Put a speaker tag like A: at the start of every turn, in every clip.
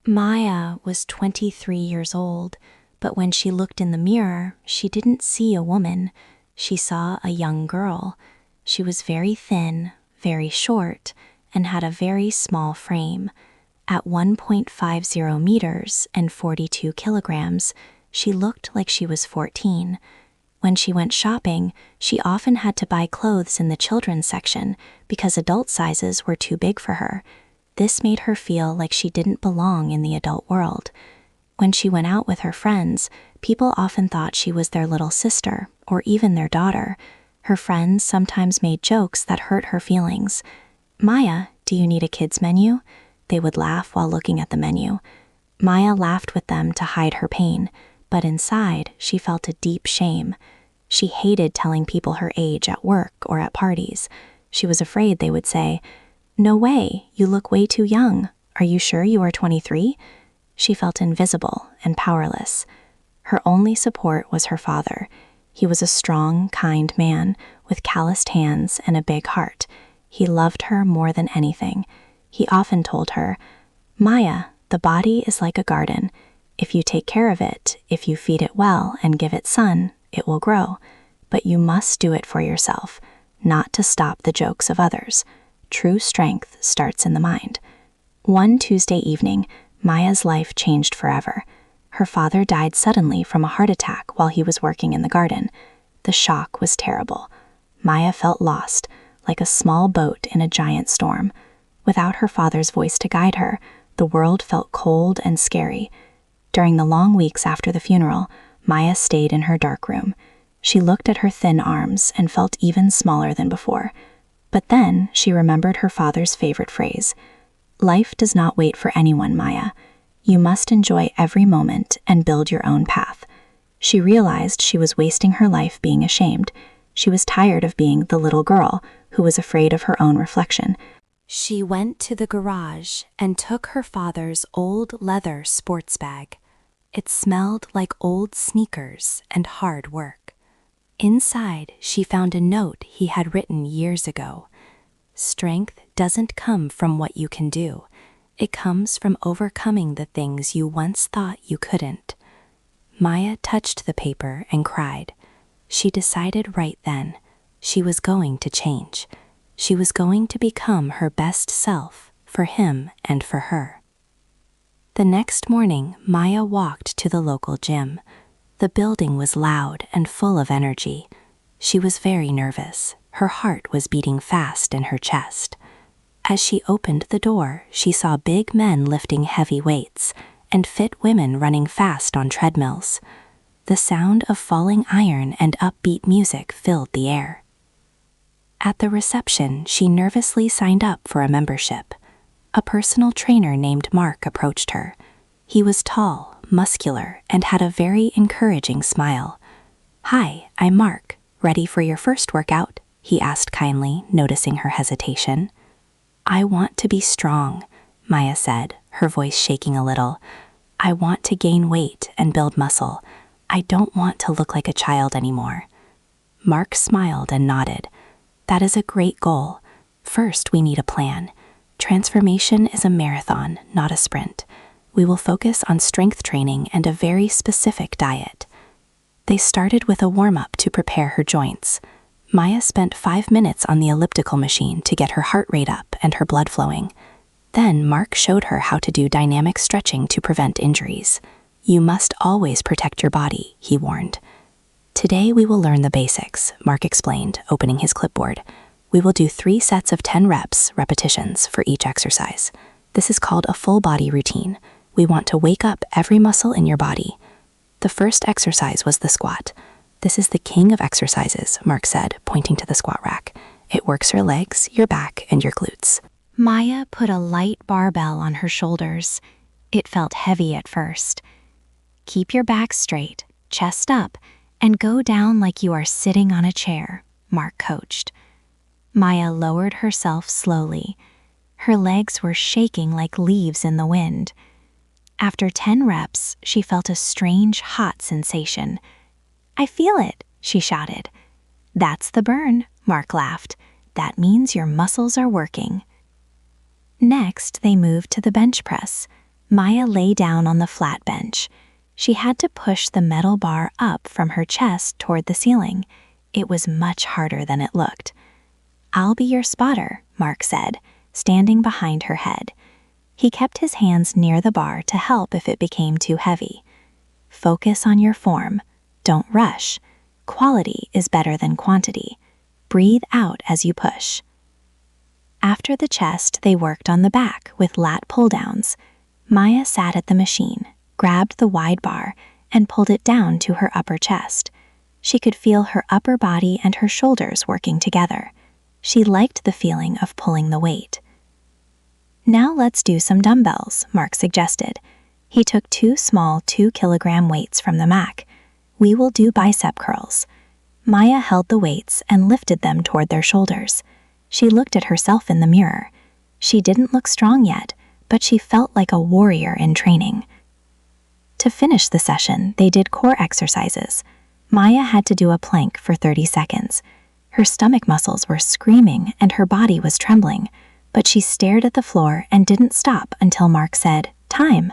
A: Maya was 23 years old, but when she looked in the mirror, she didn't see a woman. She saw a young girl. She was very thin, very short, and had a very small frame. At 1.50 meters and 42 kilograms, she looked like she was 14. When she went shopping, she often had to buy clothes in the children's section because adult sizes were too big for her. This made her feel like she didn't belong in the adult world. When she went out with her friends, people often thought she was their little sister or even their daughter. Her friends sometimes made jokes that hurt her feelings. "Maya, do you need a kids menu?" They would laugh while looking at the menu. Maya laughed with them to hide her pain, but inside she felt a deep shame. She hated telling people her age at work or at parties. She was afraid they would say, "No way, you look way too young. Are you sure you are 23?" She felt invisible and powerless. Her only support was her father. He was a strong, kind man with calloused hands and a big heart. He loved her more than anything. He often told her, "Maya, the body is like a garden. If you take care of it, if you feed it well and give it sun, it will grow. But you must do it for yourself, not to stop the jokes of others. True strength starts in the mind." One Tuesday evening, Maya's life changed forever. Her father died suddenly from a heart attack while he was working in the garden. The shock was terrible. Maya felt lost, like a small boat in a giant storm. Without her father's voice to guide her, the world felt cold and scary. During the long weeks after the funeral, Maya stayed in her dark room. She looked at her thin arms and felt even smaller than before. But then she remembered her father's favorite phrase, "Life does not wait for anyone, Maya. You must enjoy every moment and build your own path." She realized she was wasting her life being ashamed. She was tired of being the little girl who was afraid of her own reflection. She went to the garage and took her father's old leather sports bag. It smelled like old sneakers and hard work. Inside, she found a note he had written years ago. "Strength doesn't come from what you can do. It comes from overcoming the things you once thought you couldn't." Maya touched the paper and cried. She decided right then she was going to change. She was going to become her best self for him and for her. The next morning, Maya walked to the local gym. The building was loud and full of energy. She was very nervous. Her heart was beating fast in her chest. As she opened the door, she saw big men lifting heavy weights and fit women running fast on treadmills. The sound of falling iron and upbeat music filled the air. At the reception, she nervously signed up for a membership. A personal trainer named Mark approached her. He was tall, muscular, and had a very encouraging smile. "Hi, I'm Mark. Ready for your first workout?" he asked kindly, noticing her hesitation. "I want to be strong," Maya said, her voice shaking a little. "I want to gain weight and build muscle. I don't want to look like a child anymore." Mark smiled and nodded. "That is a great goal. First, we need a plan. Transformation is a marathon, not a sprint. We will focus on strength training and a very specific diet." They started with a warm-up to prepare her joints. Maya spent 5 minutes on the elliptical machine to get her heart rate up and her blood flowing. Then Mark showed her how to do dynamic stretching to prevent injuries. "You must always protect your body," he warned. "Today we will learn the basics," Mark explained, opening his clipboard. "We will do 3 sets of 10 repetitions for each exercise. This is called a full body routine. We want to wake up every muscle in your body." The first exercise was the squat. "This is the king of exercises," Mark said, pointing to the squat rack. "It works your legs, your back, and your glutes." Maya put a light barbell on her shoulders. It felt heavy at first. "Keep your back straight, chest up, and go down like you are sitting on a chair," Mark coached. Maya lowered herself slowly. Her legs were shaking like leaves in the wind. After 10 reps, she felt a strange hot sensation. "I feel it," she shouted. "That's the burn," Mark laughed. "That means your muscles are working." Next, they moved to the bench press. Maya lay down on the flat bench. She had to push the metal bar up from her chest toward the ceiling. It was much harder than it looked. "I'll be your spotter," Mark said, standing behind her head. He kept his hands near the bar to help if it became too heavy. "Focus on your form. Don't rush. Quality is better than quantity. Breathe out as you push." After the chest, they worked on the back with lat pull-downs. Maya sat at the machine, grabbed the wide bar, and pulled it down to her upper chest. She could feel her upper body and her shoulders working together. She liked the feeling of pulling the weight. "Now let's do some dumbbells," Mark suggested. He took 2 small 2-kilogram weights from the Mac. "We will do bicep curls." Maya held the weights and lifted them toward their shoulders. She looked at herself in the mirror. She didn't look strong yet, but she felt like a warrior in training. To finish the session, they did core exercises. Maya had to do a plank for 30 seconds. Her stomach muscles were screaming and her body was trembling, but she stared at the floor and didn't stop until Mark said, "Time."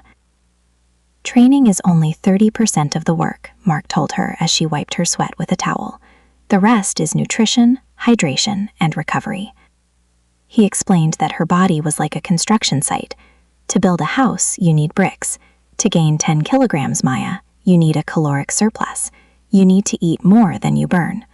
A: "Training is only 30% of the work," Mark told her as she wiped her sweat with a towel. "The rest is nutrition, hydration, and recovery." He explained that her body was like a construction site. To build a house, you need bricks. To gain 10 kilograms, Maya, you need a caloric surplus. You need to eat more than you burn.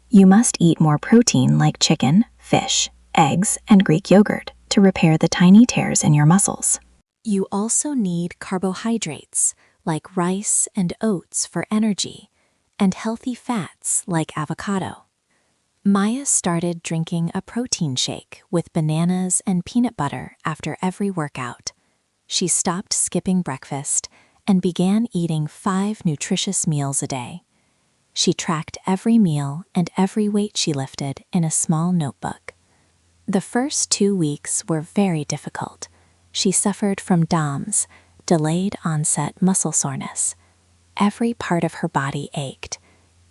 A: You must eat more protein like chicken, fish, eggs, and Greek yogurt to repair the tiny tears in your muscles. You also need carbohydrates like rice and oats for energy, and healthy fats like avocado. Maya started drinking a protein shake with bananas and peanut butter after every workout. She stopped skipping breakfast and began eating 5 nutritious meals a day. She tracked every meal and every weight she lifted in a small notebook. The first 2 weeks were very difficult. She suffered from DOMS, delayed onset muscle soreness. Every part of her body ached.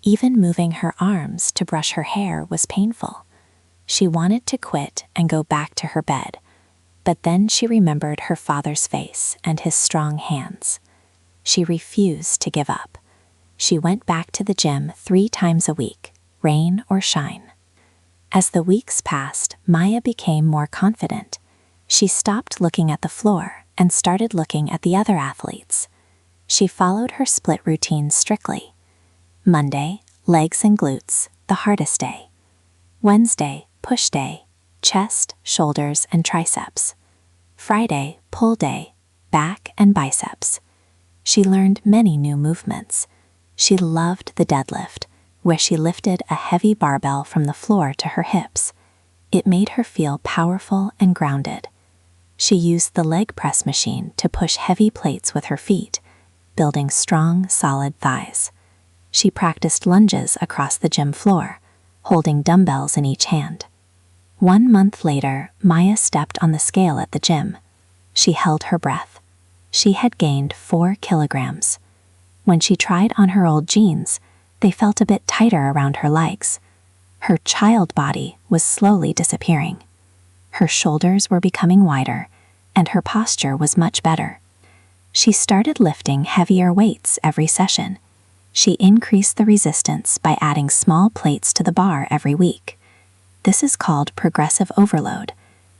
A: Even moving her arms to brush her hair was painful. She wanted to quit and go back to her bed, but then she remembered her father's face and his strong hands. She refused to give up. She went back to the gym 3 times a week, rain or shine. As the weeks passed, Maya became more confident. She stopped looking at the floor and started looking at the other athletes. She followed her split routine strictly. Monday, legs and glutes, the hardest day. Wednesday, push day, chest, shoulders, and triceps. Friday, pull day, back and biceps. She learned many new movements. She loved the deadlift, where she lifted a heavy barbell from the floor to her hips. It made her feel powerful and grounded. She used the leg press machine to push heavy plates with her feet, building strong, solid thighs. She practiced lunges across the gym floor, holding dumbbells in each hand. 1 month later, Maya stepped on the scale at the gym. She held her breath. She had gained 4 kilograms. When she tried on her old jeans, they felt a bit tighter around her legs. Her child body was slowly disappearing. Her shoulders were becoming wider, and her posture was much better. She started lifting heavier weights every session. She increased the resistance by adding small plates to the bar every week. This is called progressive overload,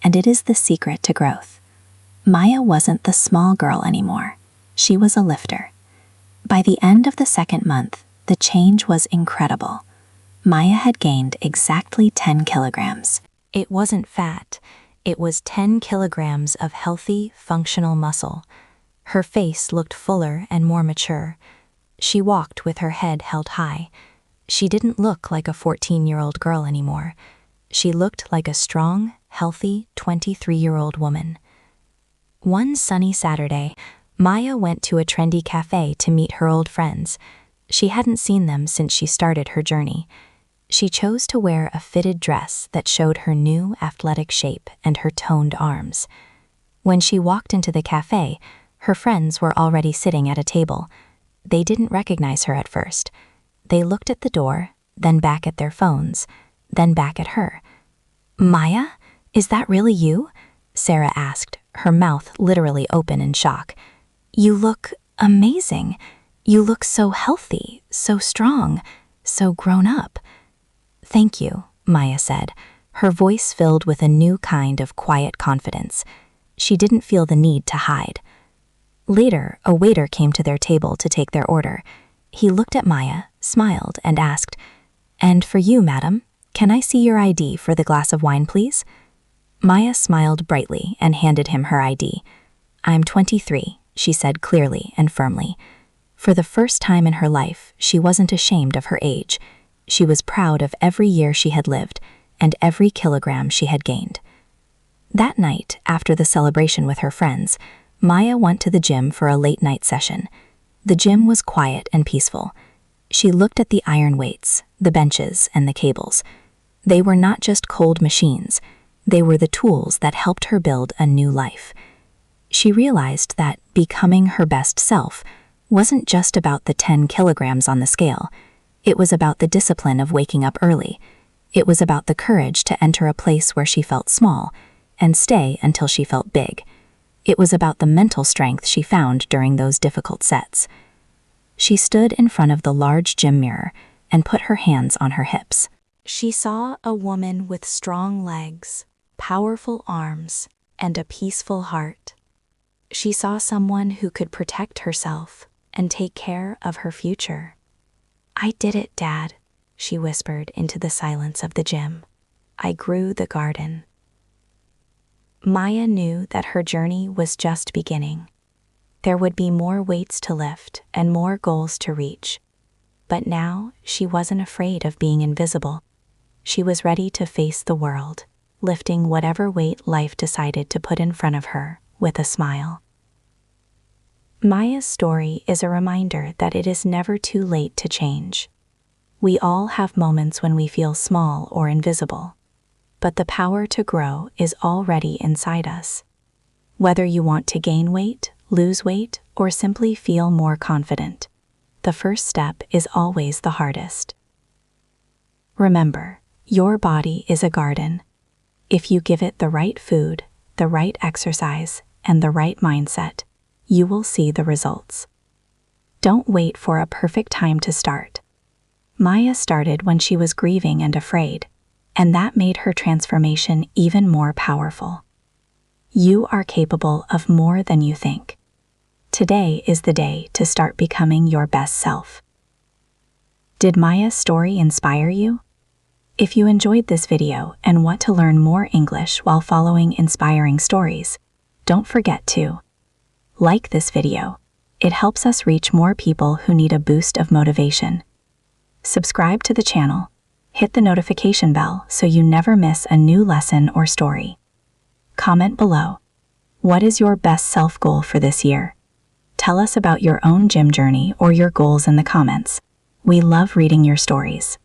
A: and it is the secret to growth. Maya wasn't the small girl anymore. She was a lifter. By the end of the 2nd month, the change was incredible. Maya had gained exactly 10 kilograms. It wasn't fat. It was 10 kilograms of healthy, functional muscle. Her face looked fuller and more mature. She walked with her head held high. She didn't look like a 14-year-old girl anymore. She looked like a strong, healthy 23-year-old woman. One sunny Saturday, Maya went to a trendy cafe to meet her old friends. She hadn't seen them since she started her journey. She chose to wear a fitted dress that showed her new athletic shape and her toned arms. When she walked into the cafe, her friends were already sitting at a table. They didn't recognize her at first. They looked at the door, then back at their phones, then back at her. "Maya, is that really you?" Sarah asked, her mouth literally open in shock. "You look amazing. You look so healthy, so strong, so grown up." "Thank you," Maya said, her voice filled with a new kind of quiet confidence. She didn't feel the need to hide. Later, a waiter came to their table to take their order. He looked at Maya, smiled, and asked, "And for you, madam, can I see your ID for the glass of wine, please?" Maya smiled brightly and handed him her ID. "I'm 23, she said clearly and firmly. For the first time in her life, she wasn't ashamed of her age. She was proud of every year she had lived and every kilogram she had gained. That night, after the celebration with her friends, Maya went to the gym for a late-night session. The gym was quiet and peaceful. She looked at the iron weights, the benches, and the cables. They were not just cold machines. They were the tools that helped her build a new life. She realized that becoming her best self wasn't just about the 10 kilograms on the scale. It was about the discipline of waking up early. It was about the courage to enter a place where she felt small and stay until she felt big. It was about the mental strength she found during those difficult sets. She stood in front of the large gym mirror and put her hands on her hips. She saw a woman with strong legs, powerful arms, and a peaceful heart. She saw someone who could protect herself and take care of her future. "I did it, Dad," she whispered into the silence of the gym. "I grew the garden." Maya knew that her journey was just beginning. There would be more weights to lift and more goals to reach. But now she wasn't afraid of being invisible. She was ready to face the world, lifting whatever weight life decided to put in front of her with a smile. Maya's story is a reminder that it is never too late to change. We all have moments when we feel small or invisible, but the power to grow is already inside us. Whether you want to gain weight, lose weight, or simply feel more confident, the first step is always the hardest. Remember, your body is a garden. If you give it the right food, the right exercise, and the right mindset, you will see the results. Don't wait for a perfect time to start. Maya started when she was grieving and afraid, and that made her transformation even more powerful. You are capable of more than you think. Today is the day to start becoming your best self. Did Maya's story inspire you? If you enjoyed this video and want to learn more English while following inspiring stories, don't forget to like this video. It helps us reach more people who need a boost of motivation. Subscribe to the channel. Hit the notification bell so you never miss a new lesson or story. Comment below. What is your best self goal for this year? Tell us about your own gym journey or your goals in the comments. We love reading your stories.